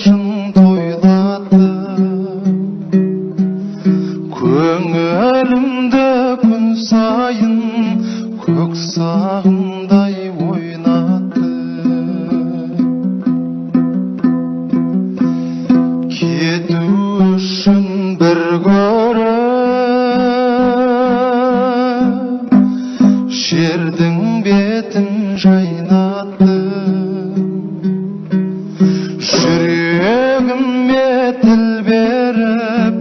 башын тойлады, көңілімді күн сайын көк сағымдай ойнатты. Кету үшін бір көріп жердің бетін жайнатты. Жүрегіме тіл беріп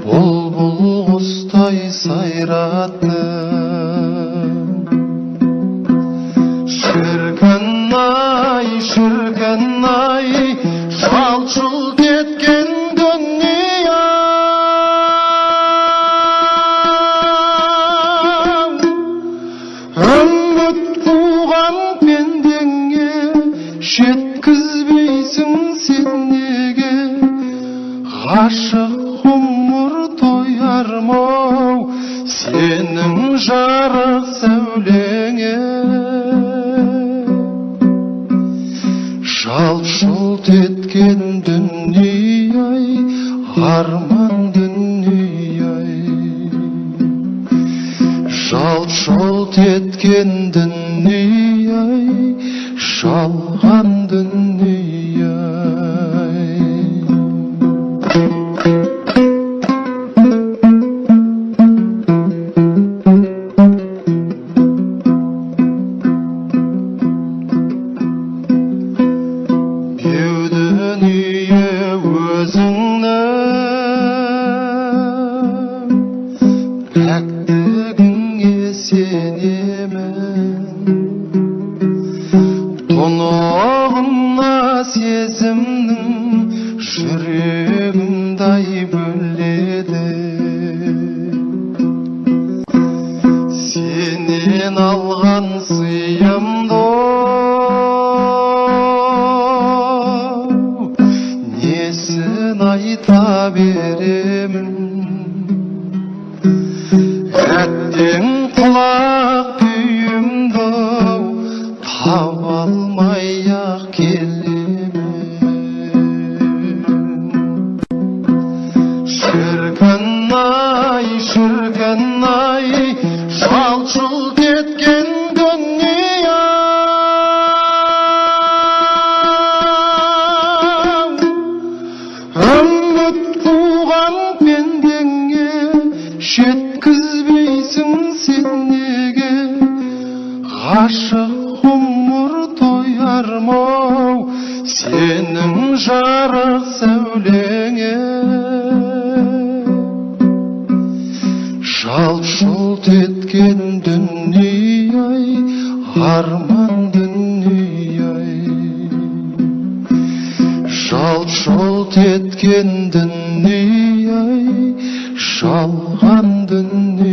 бұлбұл құстай сайратты. Шіркін-ай, шіркін-ай, жалт-жұлт еткен дүниям. Үміт қуған пендеңе жеткізбейсің сен неге? Ғашық ғұмыр тоярмау сенің жарық сәулеңе. Жалт-жұлт еткен дүние-ай, арман дүние-ай. Жалт-жұлт еткен дүние-ай, жалған дүние-ай. Беу дүние өзіңнің пәктігіңе сенемін. Тұнығына сезімнің жүрегімдай бөледі. Сенен алған сыйымды несін айта беремін. Әттең құлақ күйімді таба алмай-ақ келемін. Шіркін-ай, шіркін-ай, жалт-жұлт еткен дүниям. Үміт қуған пендеңе жеткізбейсің сен неге? Ғашық ғұмыр тоярмау сенің жарық сәулеңе. Жалт-жұлт еткен дүние-ай, арман дүние-ай. Жалт-жұлт еткен дүние-ай, жалған дүние-ай.